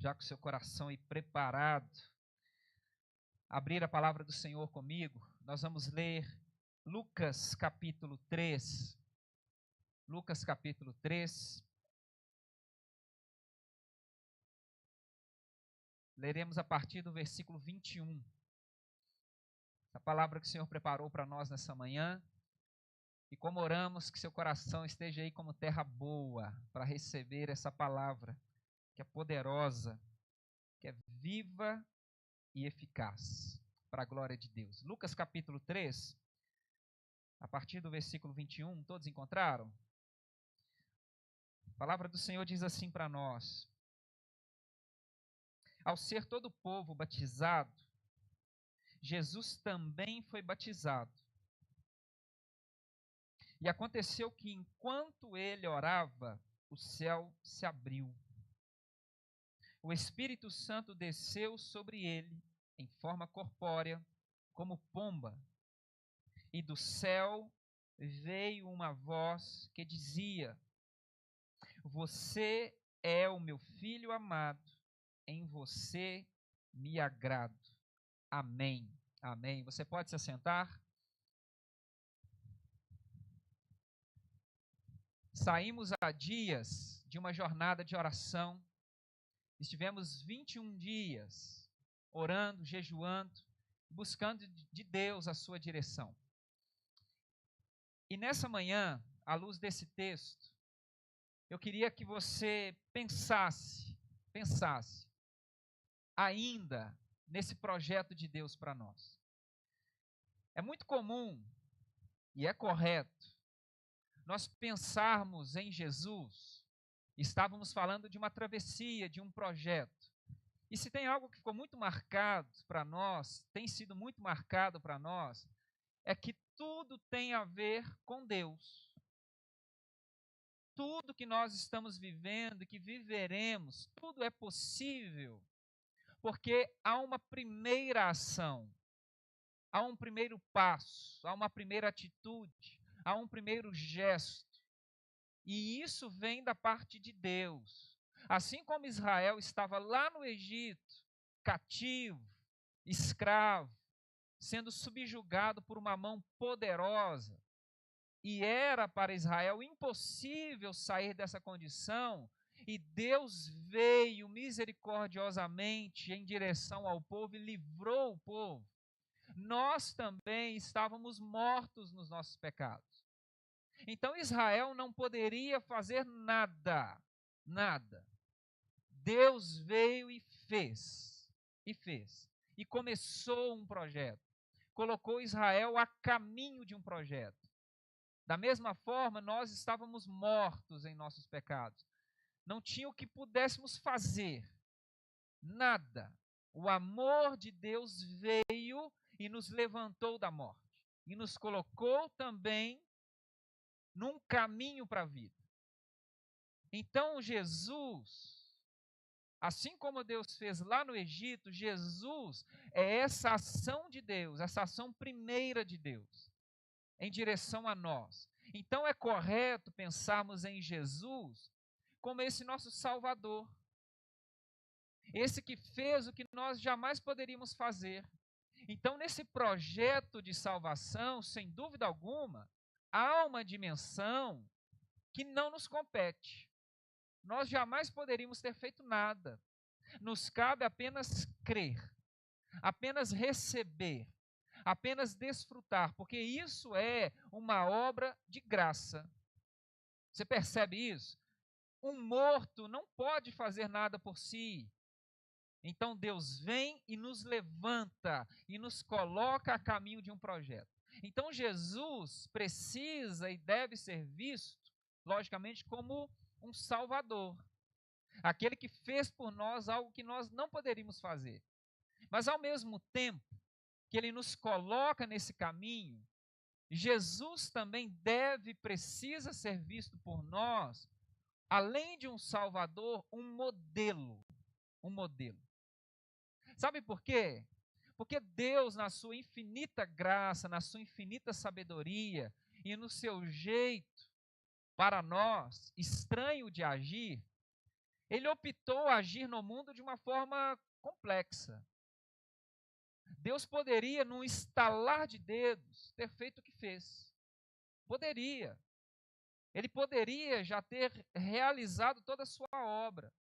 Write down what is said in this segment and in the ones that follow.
já com seu coração aí preparado, abrir a palavra do Senhor comigo, nós vamos ler Lucas capítulo 3. Lucas capítulo 3. Leremos a partir do versículo 21. A palavra que o Senhor preparou para nós nessa manhã. E como oramos, que seu coração esteja aí como terra boa para receber essa palavra, que é poderosa, que é viva e eficaz, para a glória de Deus. Lucas capítulo 3, a partir do versículo 21, todos encontraram? A palavra do Senhor diz assim para nós: ao ser todo o povo batizado, Jesus também foi batizado. E aconteceu que, enquanto ele orava, o céu se abriu. O Espírito Santo desceu sobre ele, em forma corpórea, como pomba. E do céu veio uma voz que dizia: você é o meu filho amado, em você me agrado. Amém. Amém. Você pode se assentar? Saímos há dias de uma jornada de oração. Estivemos 21 dias orando, jejuando, buscando de Deus a sua direção. E nessa manhã, à luz desse texto, eu queria que você pensasse ainda nesse projeto de Deus para nós. É muito comum e é correto nós pensarmos em Jesus. Estávamos falando de uma travessia, de um projeto. E se tem algo que ficou muito marcado para nós, tem sido muito marcado para nós, é que tudo tem a ver com Deus. Tudo que nós estamos vivendo e que viveremos, tudo é possível, porque há uma primeira ação, há um primeiro passo, há uma primeira atitude, há um primeiro gesto. E isso vem da parte de Deus. Assim como Israel estava lá no Egito, cativo, escravo, sendo subjugado por uma mão poderosa, e era para Israel impossível sair dessa condição, e Deus veio misericordiosamente em direção ao povo e livrou o povo. Nós também estávamos mortos nos nossos pecados. Então Israel não poderia fazer nada. Deus veio e fez. E começou um projeto. Colocou Israel a caminho de um projeto. Da mesma forma, nós estávamos mortos em nossos pecados. Não tinha o que pudéssemos fazer. Nada. O amor de Deus veio e nos levantou da morte. E nos colocou também num caminho para a vida. Então Jesus, assim como Deus fez lá no Egito, Jesus é essa ação de Deus, essa ação primeira de Deus, em direção a nós. Então é correto pensarmos em Jesus como esse nosso Salvador, esse que fez o que nós jamais poderíamos fazer. Então, nesse projeto de salvação, sem dúvida alguma, há uma dimensão que não nos compete. Nós jamais poderíamos ter feito nada. Nos cabe apenas crer, apenas receber, apenas desfrutar, porque isso é uma obra de graça. Você percebe isso? Um morto não pode fazer nada por si. Então Deus vem e nos levanta e nos coloca a caminho de um projeto. Então Jesus precisa e deve ser visto, logicamente, como um Salvador. Aquele que fez por nós algo que nós não poderíamos fazer. Mas ao mesmo tempo que ele nos coloca nesse caminho, Jesus também precisa ser visto por nós, além de um Salvador, um modelo. Sabe por quê? Porque Deus, na sua infinita graça, na sua infinita sabedoria e no seu jeito, para nós, estranho de agir, Ele optou agir no mundo de uma forma complexa. Deus poderia, num estalar de dedos, ter feito o que fez. Poderia. Ele poderia já ter realizado toda a sua obra.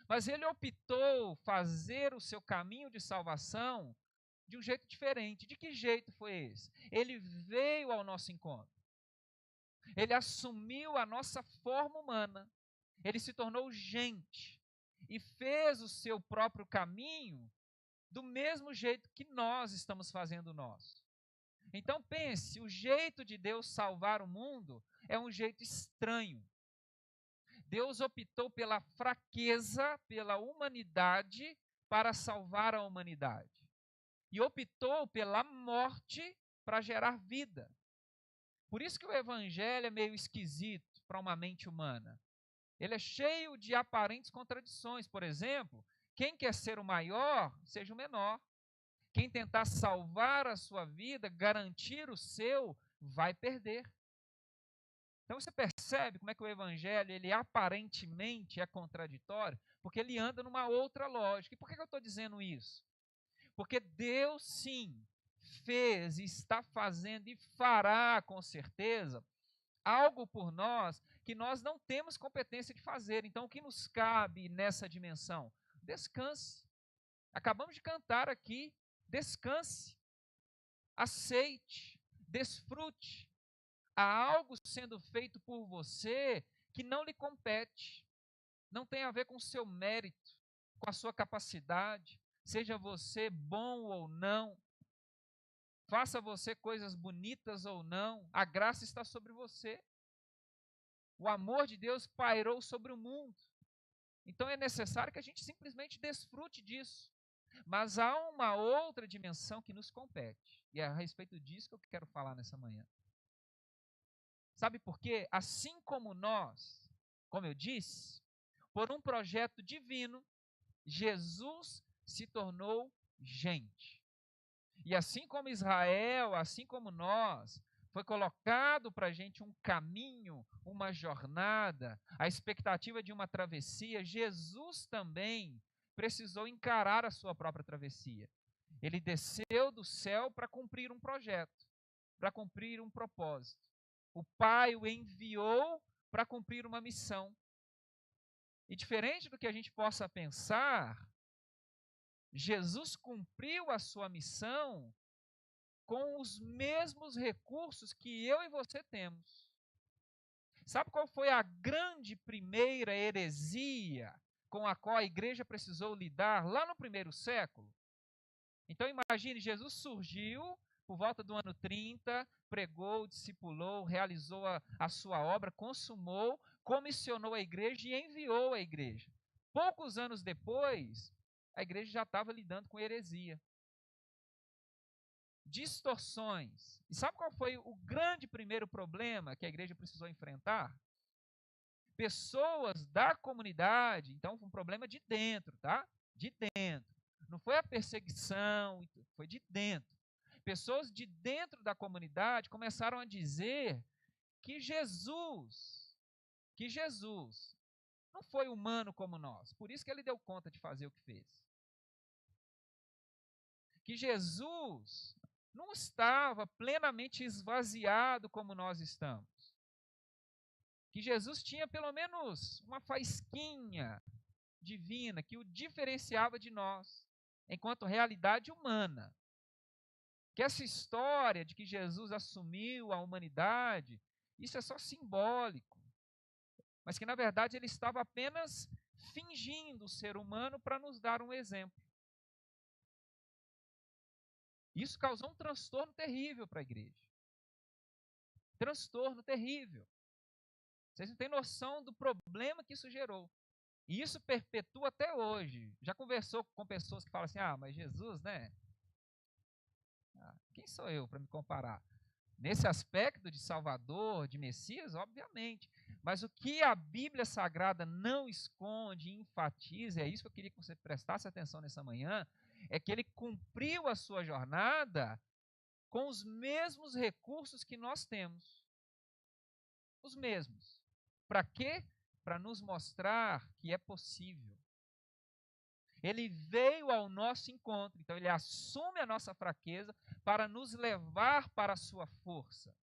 Mas ele optou fazer o seu caminho de salvação de um jeito diferente. De que jeito foi esse? Ele veio ao nosso encontro. Ele assumiu a nossa forma humana. Ele se tornou gente e fez o seu próprio caminho do mesmo jeito que nós estamos fazendo o nosso. Então pense, o jeito de Deus salvar o mundo é um jeito estranho. Deus optou pela fraqueza, pela humanidade, para salvar a humanidade. E optou pela morte para gerar vida. Por isso que o evangelho é meio esquisito para uma mente humana. Ele é cheio de aparentes contradições. Por exemplo, quem quer ser o maior, seja o menor. Quem tentar salvar a sua vida, garantir o seu, vai perder. Então você percebe como é que o evangelho, ele aparentemente é contraditório, porque ele anda numa outra lógica. E por que eu estou dizendo isso? Porque Deus sim fez, está fazendo e fará com certeza algo por nós que nós não temos competência de fazer. Então o que nos cabe nessa dimensão? Descanse. Acabamos de cantar aqui, descanse, aceite, desfrute. Há algo sendo feito por você que não lhe compete. Não tem a ver com o seu mérito, com a sua capacidade. Seja você bom ou não. Faça você coisas bonitas ou não. A graça está sobre você. O amor de Deus pairou sobre o mundo. Então é necessário que a gente simplesmente desfrute disso. Mas há uma outra dimensão que nos compete. E é a respeito disso que eu quero falar nessa manhã. Sabe por quê? Assim como nós, como eu disse, por um projeto divino, Jesus se tornou gente. E assim como Israel, assim como nós, foi colocado para a gente um caminho, uma jornada, a expectativa de uma travessia, Jesus também precisou encarar a sua própria travessia. Ele desceu do céu para cumprir um projeto, para cumprir um propósito. O Pai o enviou para cumprir uma missão. E diferente do que a gente possa pensar, Jesus cumpriu a sua missão com os mesmos recursos que eu e você temos. Sabe qual foi a grande primeira heresia com a qual a igreja precisou lidar lá no primeiro século? Então imagine, Jesus surgiu por volta do ano 30, pregou, discipulou, realizou a sua obra, consumou, comissionou a igreja e enviou a igreja. Poucos anos depois, a igreja já estava lidando com heresia. Distorções. E sabe qual foi o grande primeiro problema que a igreja precisou enfrentar? Pessoas da comunidade, então foi um problema de dentro, tá? De dentro. Não foi a perseguição, foi de dentro. Pessoas de dentro da comunidade começaram a dizer que Jesus não foi humano como nós. Por isso que ele deu conta de fazer o que fez. Que Jesus não estava plenamente esvaziado como nós estamos. Que Jesus tinha pelo menos uma faísquinha divina que o diferenciava de nós, enquanto realidade humana. Que essa história de que Jesus assumiu a humanidade, isso é só simbólico. Mas que na verdade ele estava apenas fingindo ser humano para nos dar um exemplo. Isso causou um transtorno terrível para a igreja. Transtorno terrível. Vocês não têm noção do problema que isso gerou. E isso perpetua até hoje. Já conversou com pessoas que falam assim, mas Jesus, né? Quem sou eu para me comparar? Nesse aspecto de Salvador, de Messias, obviamente. Mas o que a Bíblia Sagrada não esconde e enfatiza, é isso que eu queria que você prestasse atenção nessa manhã, é que ele cumpriu a sua jornada com os mesmos recursos que nós temos. Os mesmos. Para quê? para nos mostrar que é possível. Ele veio ao nosso encontro, então ele assume a nossa fraqueza para nos levar para a sua força.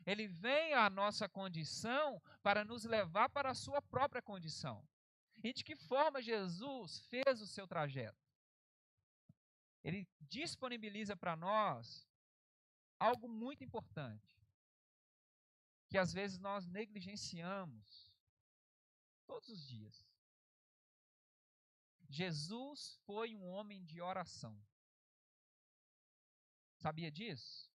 Ele vem à nossa condição para nos levar para a sua própria condição. E de que forma Jesus fez o seu trajeto? Ele disponibiliza para nós algo muito importante, que às vezes nós negligenciamos todos os dias. Jesus foi um homem de oração. Sabia disso?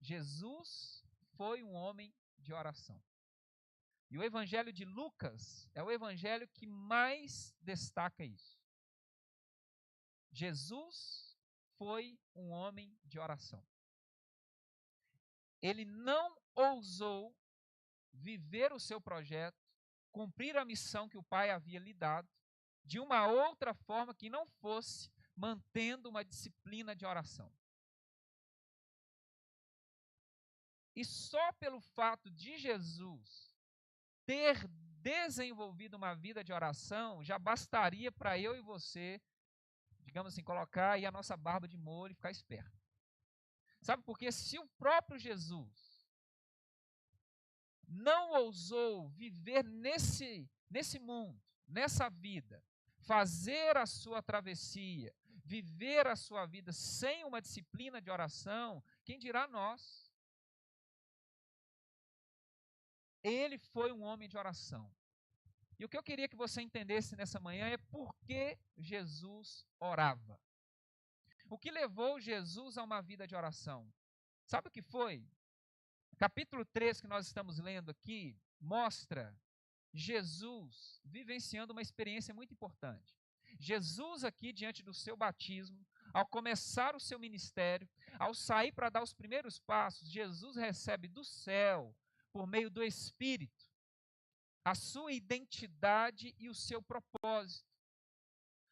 Jesus foi um homem de oração. E o evangelho de Lucas é o evangelho que mais destaca isso. Jesus foi um homem de oração. Ele não ousou viver o seu projeto, cumprir a missão que o Pai havia lhe dado, de uma outra forma que não fosse mantendo uma disciplina de oração. E só pelo fato de Jesus ter desenvolvido uma vida de oração, já bastaria para eu e você, digamos assim, colocar aí a nossa barba de molho e ficar esperto. Sabe por quê? Se o próprio Jesus não ousou viver nesse mundo, nessa vida, fazer a sua travessia, viver a sua vida sem uma disciplina de oração, quem dirá nós? Ele foi um homem de oração. E o que eu queria que você entendesse nessa manhã é por que Jesus orava. O que levou Jesus a uma vida de oração? Sabe o que foi? Capítulo 3 que nós estamos lendo aqui mostra Jesus vivenciando uma experiência muito importante. Jesus aqui diante do seu batismo, ao começar o seu ministério, ao sair para dar os primeiros passos, Jesus recebe do céu, por meio do Espírito, a sua identidade e o seu propósito.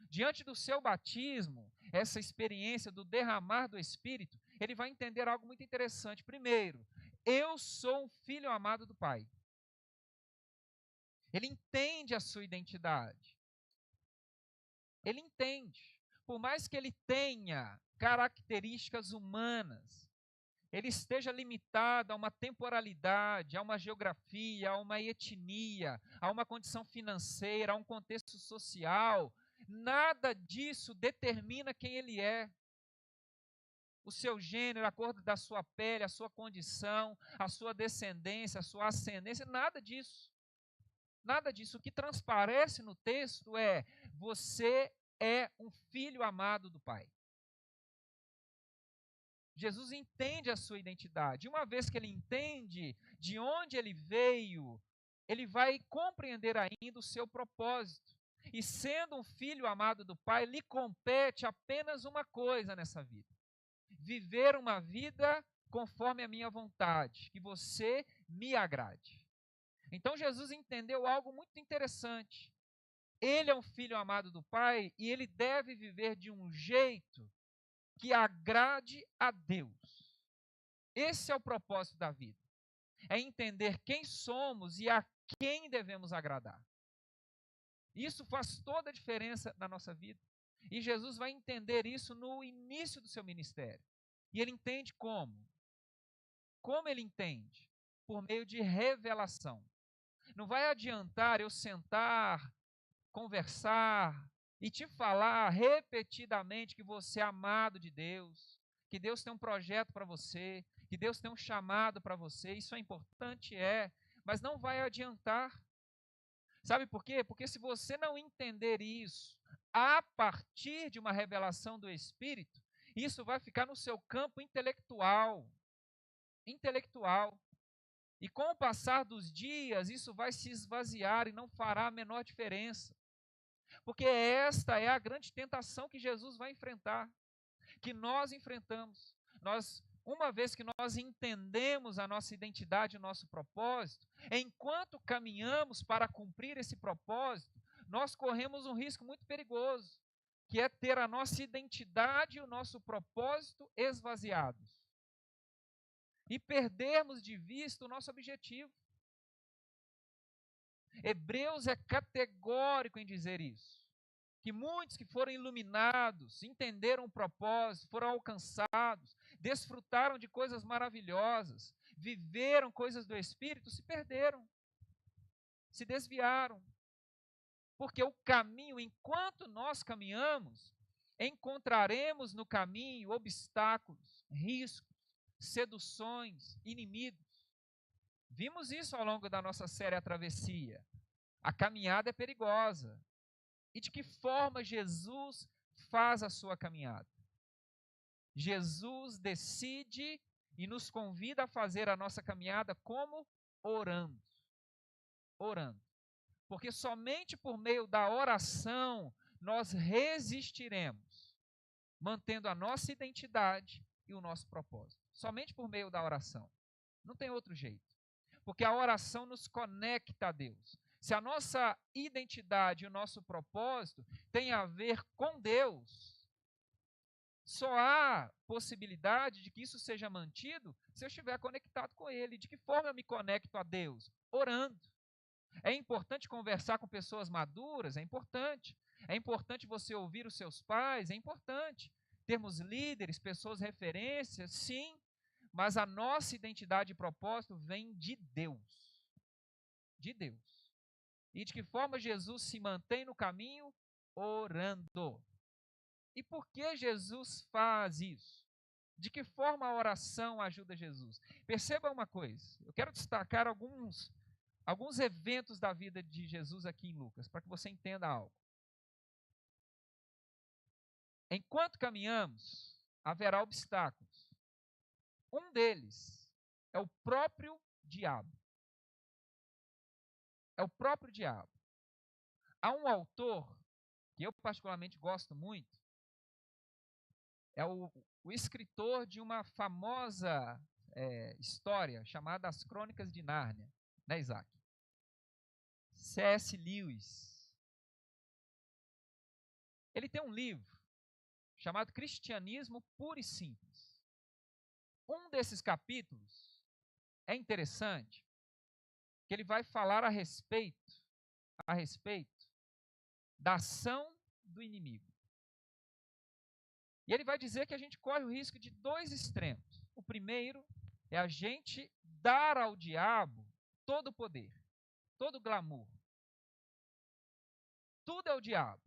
Diante do seu batismo, essa experiência do derramar do Espírito, ele vai entender algo muito interessante. Primeiro, eu sou um filho amado do Pai. Ele entende a sua identidade. Ele entende. Por mais que ele tenha características humanas, ele esteja limitado a uma temporalidade, a uma geografia, a uma etnia, a uma condição financeira, a um contexto social, nada disso determina quem ele é. O seu gênero, a cor da sua pele, a sua condição, a sua descendência, a sua ascendência, nada disso. Nada disso. O que transparece no texto é: você é um filho amado do Pai. Jesus entende a sua identidade. Uma vez que ele entende de onde ele veio, ele vai compreender ainda o seu propósito. E sendo um filho amado do Pai, lhe compete apenas uma coisa nessa vida: viver uma vida conforme a minha vontade, que você me agrade. Então Jesus entendeu algo muito interessante. Ele é um filho amado do Pai e ele deve viver de um jeito que agrade a Deus. Esse é o propósito da vida. É entender quem somos e a quem devemos agradar. Isso faz toda a diferença na nossa vida. E Jesus vai entender isso no início do seu ministério. E ele entende como? Como ele entende? Por meio de revelação. Não vai adiantar eu sentar, conversar e te falar repetidamente que você é amado de Deus, que Deus tem um projeto para você, que Deus tem um chamado para você. Isso é importante, mas não vai adiantar. Sabe por quê? Porque se você não entender isso a partir de uma revelação do Espírito, isso vai ficar no seu campo intelectual. E com o passar dos dias, isso vai se esvaziar e não fará a menor diferença. Porque esta é a grande tentação que Jesus vai enfrentar, que nós enfrentamos. Uma vez que nós entendemos a nossa identidade, o nosso propósito, enquanto caminhamos para cumprir esse propósito, nós corremos um risco muito perigoso, que é ter a nossa identidade e o nosso propósito esvaziados. E perdermos de vista o nosso objetivo. Hebreus é categórico em dizer isso. Que muitos que foram iluminados, entenderam o propósito, foram alcançados, desfrutaram de coisas maravilhosas, viveram coisas do Espírito, se perderam, se desviaram. Porque o caminho, enquanto nós caminhamos, encontraremos no caminho obstáculos, riscos, seduções, inimigos. Vimos isso ao longo da nossa série A Travessia. A caminhada é perigosa. E de que forma Jesus faz a sua caminhada? Jesus decide e nos convida a fazer a nossa caminhada como? Orando. Orando. Porque somente por meio da oração nós resistiremos, mantendo a nossa identidade e o nosso propósito. Somente por meio da oração. Não tem outro jeito. Porque a oração nos conecta a Deus. Se a nossa identidade e o nosso propósito tem a ver com Deus, só há possibilidade de que isso seja mantido se eu estiver conectado com Ele. De que forma eu me conecto a Deus? Orando. É importante conversar com pessoas maduras? É importante. É importante você ouvir os seus pais? É importante. Termos líderes, pessoas referências? Sim. Mas a nossa identidade e propósito vem de Deus. De Deus. E de que forma Jesus se mantém no caminho? Orando. E por que Jesus faz isso? De que forma a oração ajuda Jesus? Perceba uma coisa, eu quero destacar alguns eventos da vida de Jesus aqui em Lucas, para que você entenda algo. Enquanto caminhamos, haverá obstáculos. Um deles é o próprio diabo. É o próprio diabo. Há um autor, que eu particularmente gosto muito, é o escritor de uma famosa história chamada As Crônicas de Nárnia, né, Isaac? C.S. Lewis. Ele tem um livro chamado Cristianismo Puro e Simples. Um desses capítulos é interessante, que ele vai falar a respeito da ação do inimigo. E ele vai dizer que a gente corre o risco de dois extremos. O primeiro é a gente dar ao diabo todo o poder, todo o glamour. Tudo é o diabo.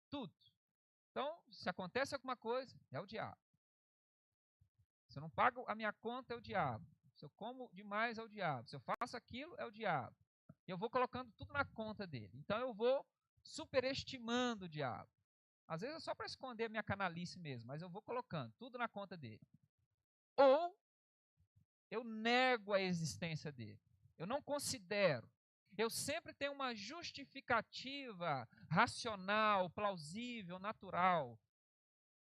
Tudo. Então, se acontece alguma coisa, é o diabo. Se eu não pago a minha conta, é o diabo. Se eu como demais, é o diabo. Se eu faço aquilo, é o diabo. E eu vou colocando tudo na conta dele. Então, eu vou superestimando o diabo. Às vezes é só para esconder a minha canalice mesmo, mas eu vou colocando tudo na conta dele. Ou eu nego a existência dele. Eu não considero. Eu sempre tenho uma justificativa racional, plausível, natural,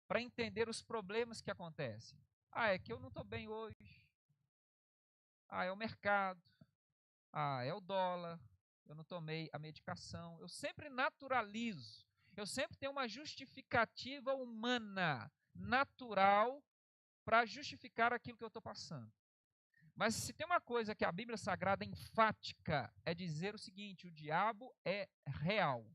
para entender os problemas que acontecem. Ah, é que eu não estou bem hoje. Ah, é o mercado. Ah, é o dólar. Eu não tomei a medicação. Eu sempre naturalizo. Eu sempre tenho uma justificativa humana, natural, para justificar aquilo que eu estou passando. Mas se tem uma coisa que a Bíblia Sagrada é enfática, é dizer o seguinte: o diabo é real.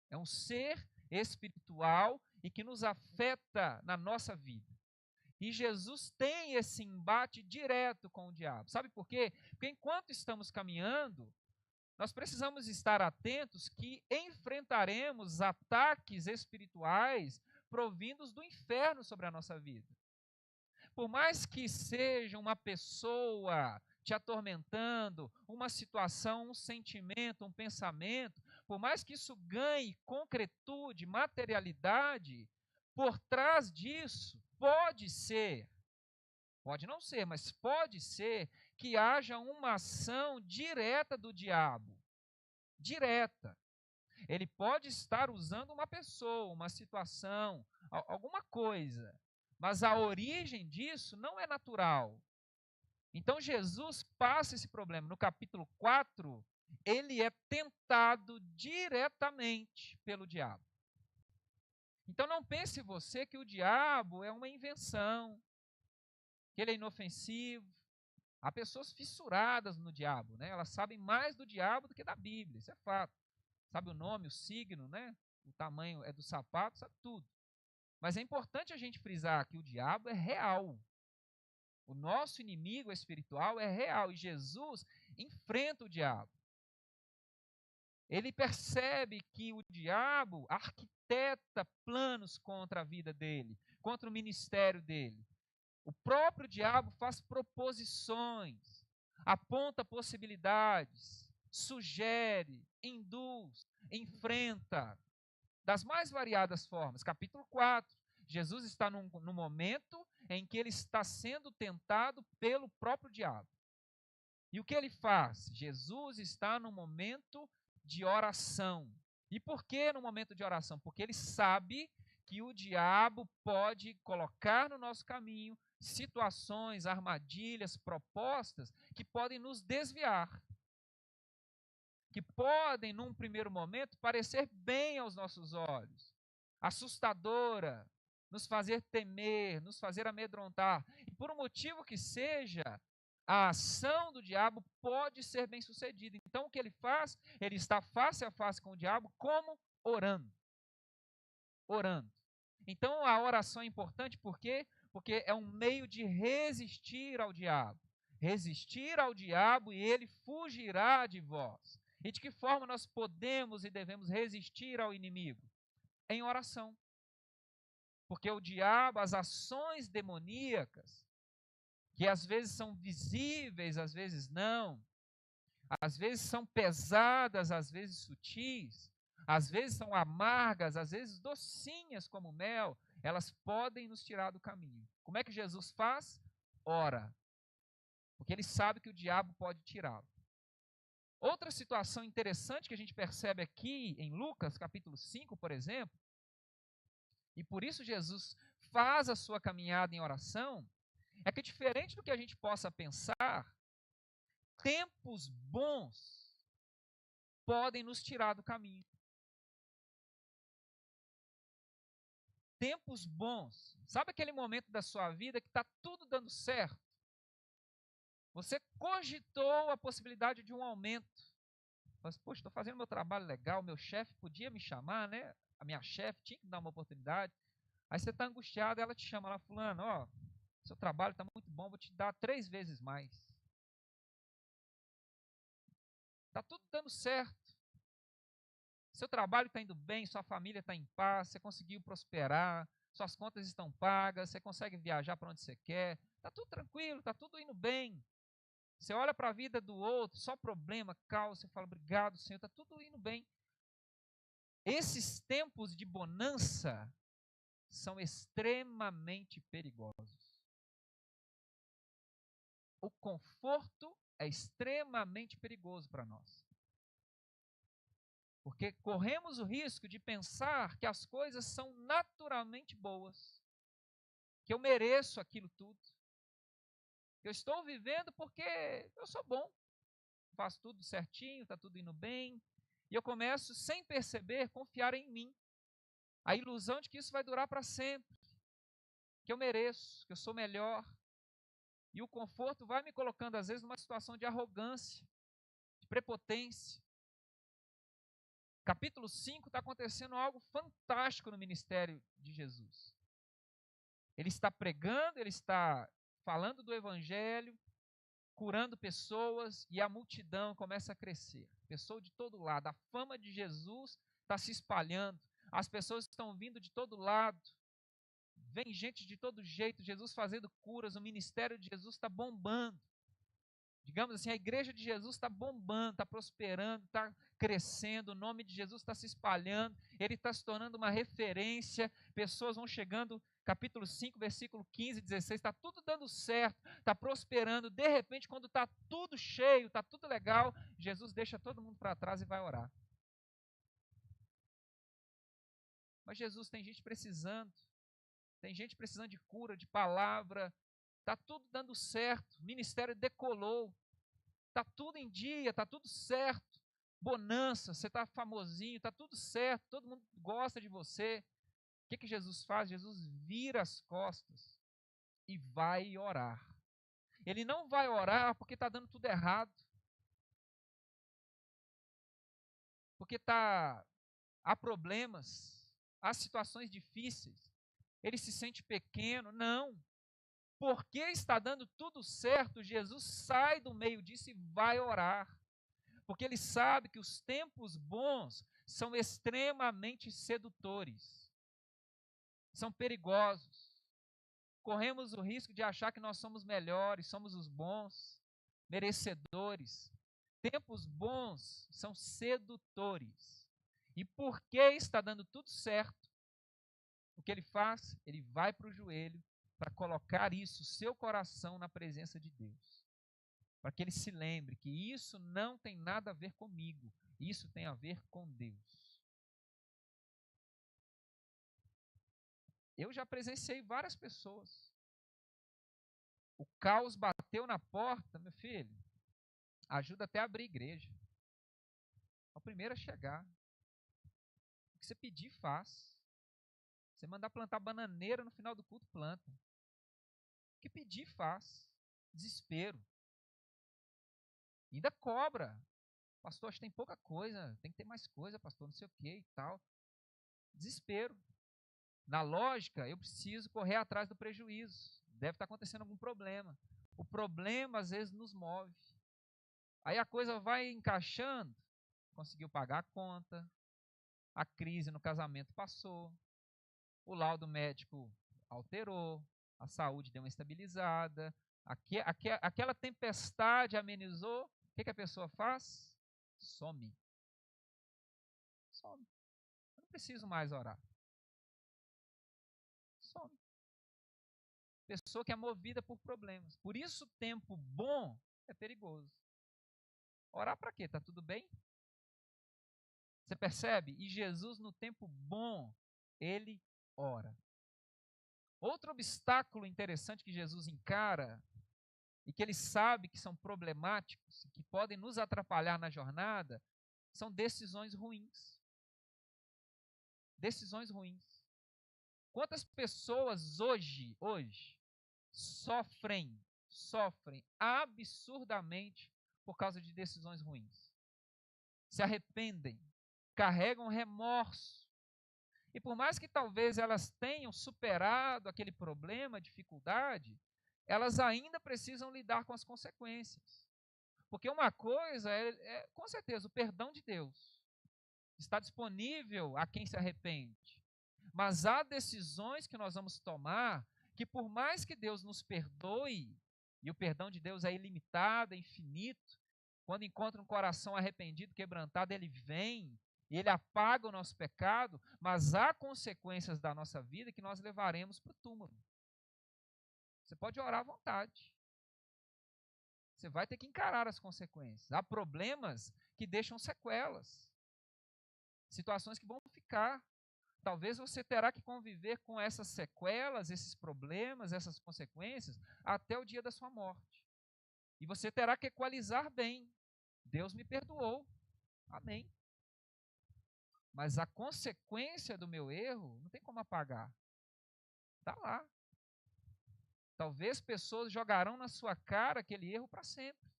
É um ser espiritual e que nos afeta na nossa vida. E Jesus tem esse embate direto com o diabo. Sabe por quê? Porque enquanto estamos caminhando, nós precisamos estar atentos que enfrentaremos ataques espirituais provindos do inferno sobre a nossa vida. Por mais que seja uma pessoa te atormentando, uma situação, um sentimento, um pensamento, por mais que isso ganhe concretude, materialidade, por trás disso pode ser, pode não ser, mas pode ser que haja uma ação direta do diabo. Direta. Ele pode estar usando uma pessoa, uma situação, alguma coisa, mas a origem disso não é natural. Então Jesus passa esse problema. No capítulo 4, ele é tentado diretamente pelo diabo. Então não pense você que o diabo é uma invenção, que ele é inofensivo, Há pessoas fissuradas no diabo, né? Elas sabem mais do diabo do que da Bíblia, isso é fato. Sabe o nome, o signo, né? O tamanho é do sapato, sabe tudo. Mas é importante a gente frisar que o diabo é real. O nosso inimigo espiritual é real e Jesus enfrenta o diabo. Ele percebe que o diabo arquiteta planos contra a vida dele, contra o ministério dele. O próprio diabo faz proposições, aponta possibilidades, sugere, induz, enfrenta, das mais variadas formas. Capítulo 4, Jesus está num momento em que ele está sendo tentado pelo próprio diabo. E o que ele faz? Jesus está num momento de oração. E por que no momento de oração? Porque ele sabe que o diabo pode colocar no nosso caminho situações, armadilhas, propostas que podem nos desviar, que podem, num primeiro momento, parecer bem aos nossos olhos, assustadora, nos fazer temer, nos fazer amedrontar. E por um motivo que seja, a ação do diabo pode ser bem sucedida. Então, o que ele faz? Ele está face a face com o diabo, como? Orando. Orando. Então, a oração é importante, por quê? Porque é um meio de resistir ao diabo. Resistir ao diabo e ele fugirá de vós. E de que forma nós podemos e devemos resistir ao inimigo? Em oração. Porque o diabo, as ações demoníacas, que às vezes são visíveis, às vezes não, às vezes são pesadas, às vezes sutis, às vezes são amargas, às vezes docinhas como mel, elas podem nos tirar do caminho. Como é que Jesus faz? Ora. Porque ele sabe que o diabo pode tirá-lo. Outra situação interessante que a gente percebe aqui em Lucas, capítulo 5, por exemplo, e por isso Jesus faz a sua caminhada em oração, é que diferente do que a gente possa pensar, tempos bons podem nos tirar do caminho. Tempos bons. Sabe aquele momento da sua vida que está tudo dando certo? Você cogitou a possibilidade de um aumento. Mas, poxa, estou fazendo meu trabalho legal, meu chefe podia me chamar, né? A minha chefe tinha que me dar uma oportunidade. Aí você está angustiado, ela te chama lá, fulano, ó, seu trabalho está muito bom, vou te dar 3 vezes mais. Está tudo dando certo. Seu trabalho está indo bem, sua família está em paz, você conseguiu prosperar, suas contas estão pagas, você consegue viajar para onde você quer, está tudo tranquilo, está tudo indo bem. Você olha para a vida do outro, só problema, caos, você fala, obrigado, Senhor, está tudo indo bem. Esses tempos de bonança são extremamente perigosos. O conforto é extremamente perigoso para nós. Porque corremos o risco de pensar que as coisas são naturalmente boas, que eu mereço aquilo tudo, que eu estou vivendo porque eu sou bom, faço tudo certinho, está tudo indo bem, e eu começo, sem perceber, confiar em mim. A ilusão de que isso vai durar para sempre, que eu mereço, que eu sou melhor. E o conforto vai me colocando, às vezes, numa situação de arrogância, de prepotência. Capítulo 5 está acontecendo algo fantástico no ministério de Jesus. Ele está pregando, ele está falando do evangelho, curando pessoas e a multidão começa a crescer. Pessoas de todo lado, a fama de Jesus está se espalhando, as pessoas estão vindo de todo lado, vem gente de todo jeito, Jesus fazendo curas, o ministério de Jesus está bombando. Digamos assim, a igreja de Jesus está bombando, está prosperando, está crescendo, o nome de Jesus está se espalhando, ele está se tornando uma referência, pessoas vão chegando, capítulo 5, versículo 15 e 16, está tudo dando certo, está prosperando, de repente, quando está tudo cheio, está tudo legal, Jesus deixa todo mundo para trás e vai orar. Mas Jesus, tem gente precisando de cura, de palavra, está tudo dando certo, o ministério decolou, está tudo em dia, está tudo certo, bonança, você está famosinho, está tudo certo, todo mundo gosta de você. O que Jesus faz? Jesus vira as costas e vai orar. Ele não vai orar porque está dando tudo errado. Porque há problemas, há situações difíceis. Ele se sente pequeno. Não. Porque está dando tudo certo, Jesus sai do meio disso e vai orar. Porque ele sabe que os tempos bons são extremamente sedutores. São perigosos. Corremos o risco de achar que nós somos melhores, somos os bons, merecedores. Tempos bons são sedutores. E porque está dando tudo certo, o que ele faz? Ele vai para o joelho para colocar isso, seu coração, na presença de Deus. Para que ele se lembre que isso não tem nada a ver comigo, isso tem a ver com Deus. Eu já presenciei várias pessoas. O caos bateu na porta, meu filho, ajuda até a abrir igreja. É o primeiro a chegar. O que você pedir, faz. Você mandar plantar bananeira no final do culto, planta. O que pedir, faz. Desespero. Ainda cobra. Pastor, acho que tem pouca coisa, tem que ter mais coisa, pastor, não sei o que e tal. Desespero. Na lógica, eu preciso correr atrás do prejuízo. Deve estar acontecendo algum problema. O problema, às vezes, nos move. Aí a coisa vai encaixando. Conseguiu pagar a conta. A crise no casamento passou. O laudo médico alterou. A saúde deu uma estabilizada. Aquela tempestade amenizou. O que a pessoa faz? Some. Some. Eu não preciso mais orar. Some. Pessoa que é movida por problemas. Por isso, tempo bom é perigoso. Orar para quê? Está tudo bem? Você percebe? E Jesus, no tempo bom, ele ora. Outro obstáculo interessante que Jesus encara, e que ele sabe que são problemáticos, que podem nos atrapalhar na jornada, são decisões ruins. Decisões ruins. Quantas pessoas hoje sofrem absurdamente por causa de decisões ruins? Se arrependem, carregam remorso. E por mais que talvez elas tenham superado aquele problema, dificuldade, elas ainda precisam lidar com as consequências. Porque uma coisa com certeza, o perdão de Deus está disponível a quem se arrepende. Mas há decisões que nós vamos tomar que, por mais que Deus nos perdoe, e o perdão de Deus é ilimitado, é infinito, quando encontra um coração arrependido, quebrantado, ele vem e ele apaga o nosso pecado, mas há consequências da nossa vida que nós levaremos para o túmulo. Você pode orar à vontade. Você vai ter que encarar as consequências. Há problemas que deixam sequelas. Situações que vão ficar. Talvez você terá que conviver com essas sequelas, esses problemas, essas consequências, até o dia da sua morte. E você terá que equalizar bem. Deus me perdoou. Amém. Mas a consequência do meu erro não tem como apagar. Está lá. Talvez pessoas jogarão na sua cara aquele erro para sempre.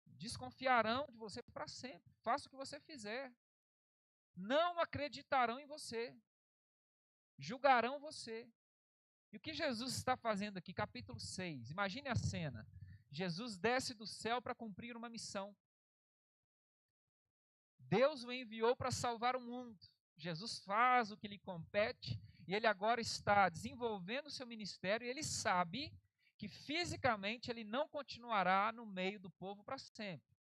Desconfiarão de você para sempre. Faça o que você fizer. Não acreditarão em você. Julgarão você. E o que Jesus está fazendo aqui? Capítulo 6. Imagine a cena. Jesus desce do céu para cumprir uma missão. Deus o enviou para salvar o mundo. Jesus faz o que lhe compete e ele agora está desenvolvendo o seu ministério e ele sabe que fisicamente ele não continuará no meio do povo para sempre.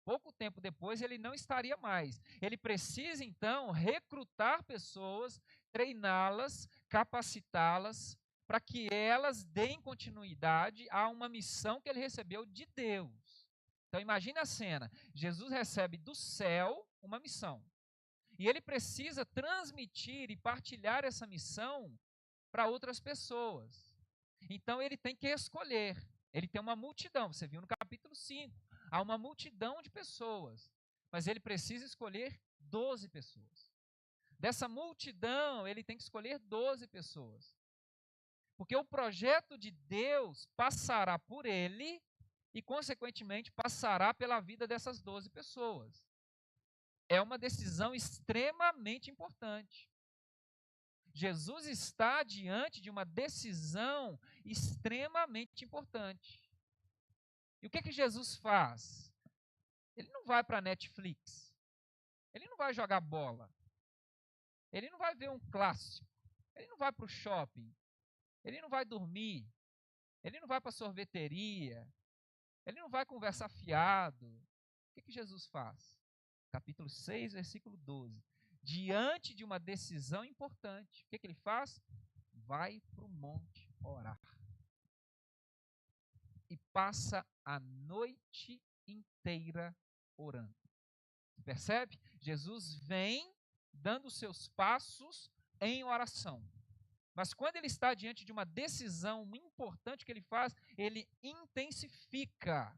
Pouco tempo depois ele não estaria mais. Ele precisa então recrutar pessoas, treiná-las, capacitá-las, para que elas deem continuidade a uma missão que ele recebeu de Deus. Então imagine a cena, Jesus recebe do céu uma missão. E ele precisa transmitir e partilhar essa missão para outras pessoas. Então ele tem que escolher. Ele tem uma multidão, você viu no capítulo 5. Há uma multidão de pessoas, mas ele precisa escolher 12 pessoas. Dessa multidão, ele tem que escolher 12 pessoas. Porque o projeto de Deus passará por ele e, consequentemente, passará pela vida dessas 12 pessoas. É uma decisão extremamente importante. Jesus está diante de uma decisão extremamente importante. E o que Jesus faz? Ele não vai para a Netflix. Ele não vai jogar bola. Ele não vai ver um clássico. Ele não vai para o shopping. Ele não vai dormir. Ele não vai para a sorveteria. Ele não vai conversar fiado. O que Jesus faz? Capítulo 6, versículo 12. Diante de uma decisão importante, o que ele faz? Vai para o monte orar. E passa a noite inteira orando. Percebe? Jesus vem dando seus passos em oração. Mas quando ele está diante de uma decisão importante que ele faz, ele intensifica.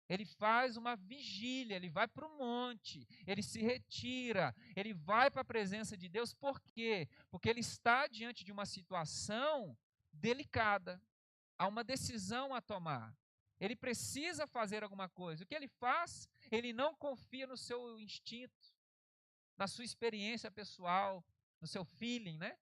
Ele faz uma vigília, ele vai para o monte, ele se retira, ele vai para a presença de Deus. Por quê? Porque ele está diante de uma situação delicada. Há uma decisão a tomar. Ele precisa fazer alguma coisa. O que ele faz? Ele não confia no seu instinto, na sua experiência pessoal, no seu feeling, né?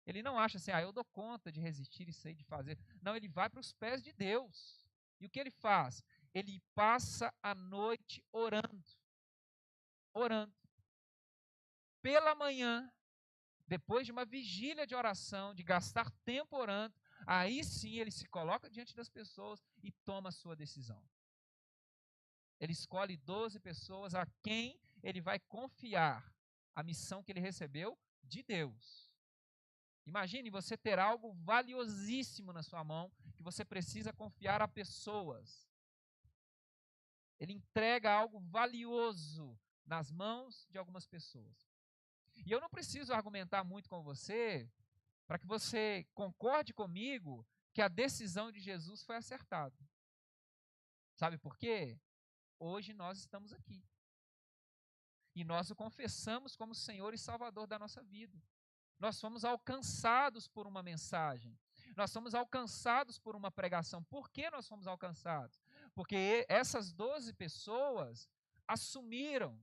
Ele não acha assim, eu dou conta de resistir e sei de fazer. Não, ele vai para os pés de Deus. E o que ele faz? Ele passa a noite orando. Orando. Pela manhã, depois de uma vigília de oração, de gastar tempo orando, aí sim ele se coloca diante das pessoas e toma a sua decisão. Ele escolhe 12 pessoas a quem ele vai confiar a missão que ele recebeu de Deus. Imagine você ter algo valiosíssimo na sua mão que você precisa confiar a pessoas. Ele entrega algo valioso nas mãos de algumas pessoas. E eu não preciso argumentar muito com você para que você concorde comigo que a decisão de Jesus foi acertada. Sabe por quê? Hoje nós estamos aqui. E nós o confessamos como Senhor e Salvador da nossa vida. Nós fomos alcançados por uma mensagem. Nós fomos alcançados por uma pregação. Por que nós fomos alcançados? Porque essas 12 pessoas assumiram,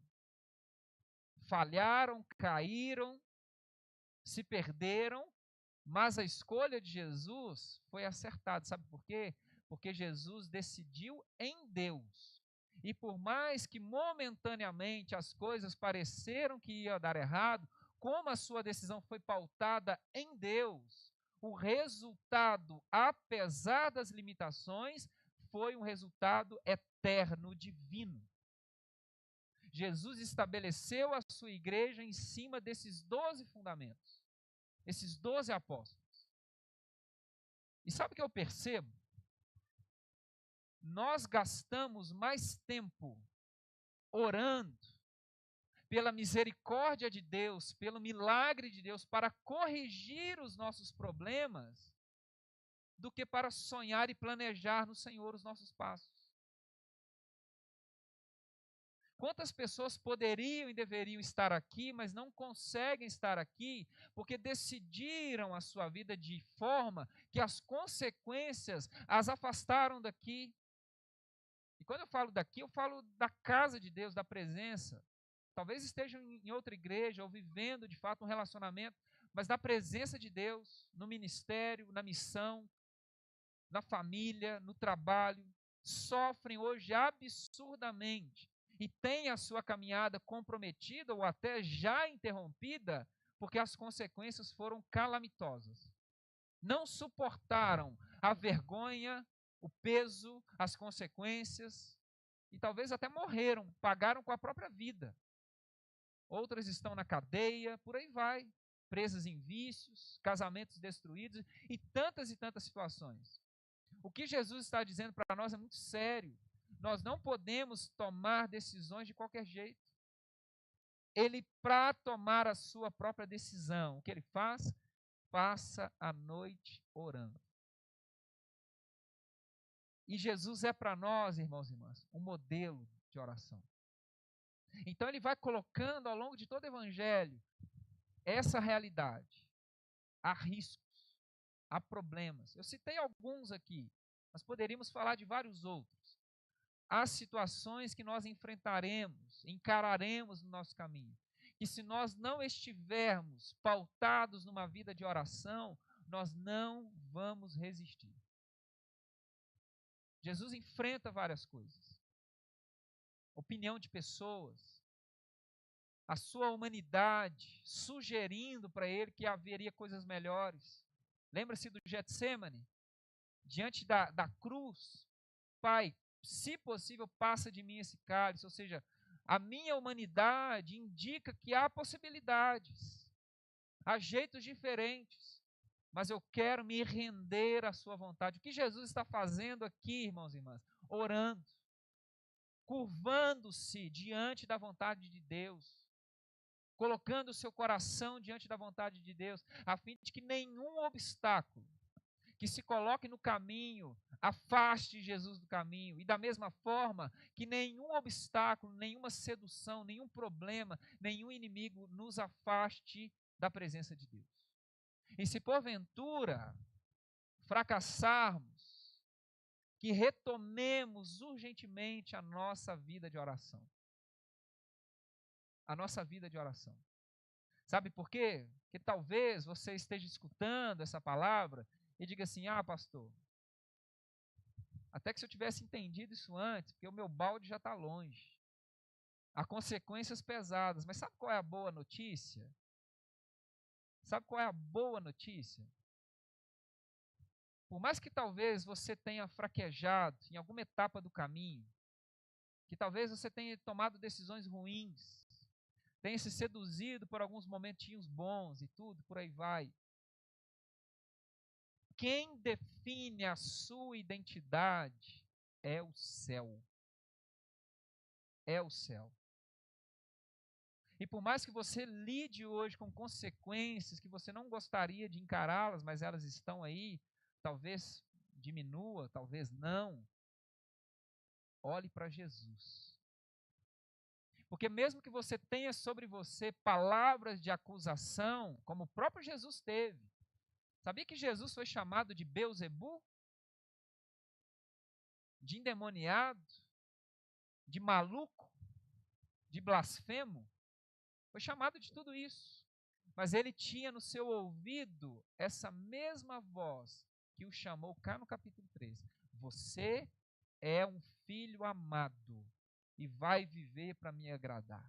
falharam, caíram, se perderam, mas a escolha de Jesus foi acertada. Sabe por quê? Porque Jesus decidiu em Deus. E por mais que momentaneamente as coisas pareceram que ia dar errado, como a sua decisão foi pautada em Deus, o resultado, apesar das limitações, foi um resultado eterno, divino. Jesus estabeleceu a sua igreja em cima desses 12 fundamentos, esses 12 apóstolos. E sabe o que eu percebo? Nós gastamos mais tempo orando pela misericórdia de Deus, pelo milagre de Deus, para corrigir os nossos problemas, do que para sonhar e planejar no Senhor os nossos passos. Quantas pessoas poderiam e deveriam estar aqui, mas não conseguem estar aqui, porque decidiram a sua vida de forma que as consequências as afastaram daqui. E quando eu falo daqui, eu falo da casa de Deus, da presença. Talvez estejam em outra igreja ou vivendo de fato um relacionamento, mas da presença de Deus, no ministério, na missão, na família, no trabalho, sofrem hoje absurdamente e têm a sua caminhada comprometida ou até já interrompida, porque as consequências foram calamitosas. Não suportaram a vergonha, o peso, as consequências, e talvez até morreram, pagaram com a própria vida. Outras estão na cadeia, por aí vai, presas em vícios, casamentos destruídos e tantas situações. O que Jesus está dizendo para nós é muito sério. Nós não podemos tomar decisões de qualquer jeito. Ele, para tomar a sua própria decisão, o que ele faz? Passa a noite orando. E Jesus é para nós, irmãos e irmãs, um modelo de oração. Então ele vai colocando ao longo de todo o evangelho essa realidade. Há riscos, há problemas. Eu citei alguns aqui, mas poderíamos falar de vários outros. Há situações que nós enfrentaremos, encararemos no nosso caminho, que se nós não estivermos pautados numa vida de oração, nós não vamos resistir. Jesus enfrenta várias coisas. Opinião de pessoas, a sua humanidade sugerindo para ele que haveria coisas melhores. Lembra-se do Getsemane? Diante da cruz, Pai, se possível, passa de mim esse cálice. Ou seja, a minha humanidade indica que há possibilidades, há jeitos diferentes, mas eu quero me render à sua vontade. O que Jesus está fazendo aqui, irmãos e irmãs? Orando, curvando-se diante da vontade de Deus, colocando o seu coração diante da vontade de Deus, a fim de que nenhum obstáculo que se coloque no caminho afaste Jesus do caminho, e da mesma forma que nenhum obstáculo, nenhuma sedução, nenhum problema, nenhum inimigo nos afaste da presença de Deus. E se porventura fracassarmos, que retomemos urgentemente a nossa vida de oração. A nossa vida de oração. Sabe por quê? Porque talvez você esteja escutando essa palavra e diga assim: ah, pastor, até que se eu tivesse entendido isso antes, porque o meu balde já está longe. Há consequências pesadas. Mas sabe qual é a boa notícia? Sabe qual é a boa notícia? Por mais que talvez você tenha fraquejado em alguma etapa do caminho, que talvez você tenha tomado decisões ruins, tenha se seduzido por alguns momentinhos bons e tudo, por aí vai. Quem define a sua identidade é o céu. É o céu. E por mais que você lide hoje com consequências que você não gostaria de encará-las, mas elas estão aí, talvez diminua, talvez não, olhe para Jesus. Porque mesmo que você tenha sobre você palavras de acusação, como o próprio Jesus teve, sabia que Jesus foi chamado de Beelzebu? De endemoniado? De maluco? De blasfemo? Foi chamado de tudo isso. Mas ele tinha no seu ouvido essa mesma voz que o chamou cá no capítulo 13. Você é um filho amado e vai viver para me agradar.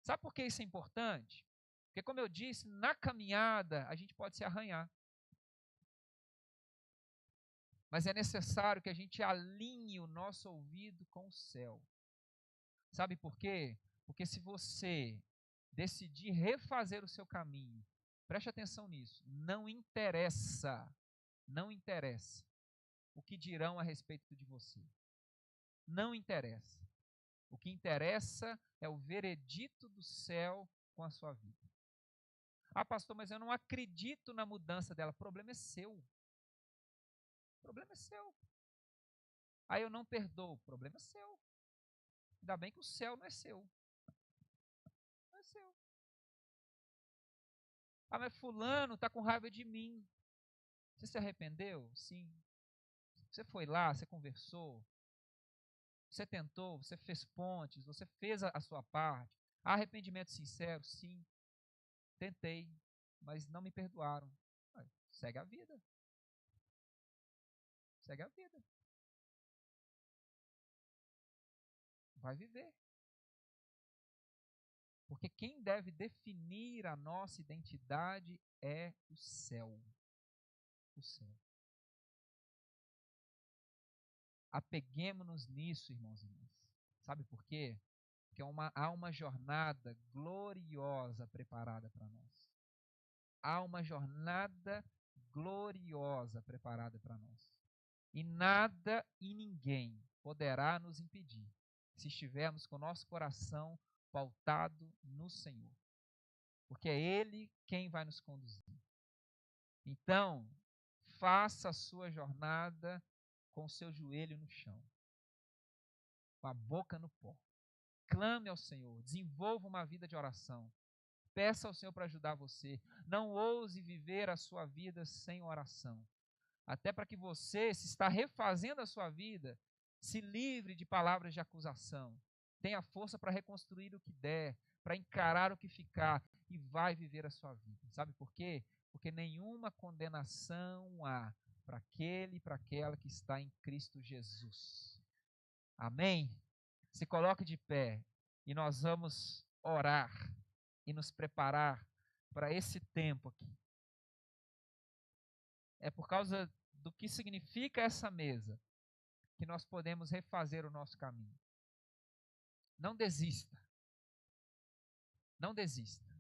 Sabe por que isso é importante? Porque, como eu disse, na caminhada a gente pode se arranhar. Mas é necessário que a gente alinhe o nosso ouvido com o céu. Sabe por quê? Porque se você decidir refazer o seu caminho, preste atenção nisso, não interessa o que dirão a respeito de você. Não interessa. O que interessa é o veredito do céu com a sua vida. Ah, pastor, mas eu não acredito na mudança dela. O problema é seu. O problema é seu. Ah, eu não perdoo. O problema é seu. Ainda bem que o céu não é seu. Não é seu. Ah, mas fulano está com raiva de mim. Você se arrependeu? Sim. Você foi lá, você conversou, você tentou, você fez pontes, você fez a sua parte. Há arrependimento sincero? Sim. Tentei, mas não me perdoaram. Segue a vida. Segue a vida. Vai viver. Porque quem deve definir a nossa identidade é o céu. O céu. Apeguemos-nos nisso, irmãos e irmãs. Sabe por quê? Porque há uma jornada gloriosa preparada para nós. Há uma jornada gloriosa preparada para nós. E nada e ninguém poderá nos impedir, se estivermos com o nosso coração pautado no Senhor. Porque é Ele quem vai nos conduzir. Então, faça a sua jornada com o seu joelho no chão, com a boca no pó. Clame ao Senhor, desenvolva uma vida de oração. peça ao Senhor para ajudar você. Não ouse viver a sua vida sem oração. Até para que você, se está refazendo a sua vida, se livre de palavras de acusação. Tenha força para reconstruir o que der, para encarar o que ficar e vai viver a sua vida. Sabe por quê? Porque nenhuma condenação há para aquele e para aquela que está em Cristo Jesus. Amém? Se coloque de pé e nós vamos orar e nos preparar para esse tempo aqui. É por causa do que significa essa mesa que nós podemos refazer o nosso caminho. Não desista. Não desista.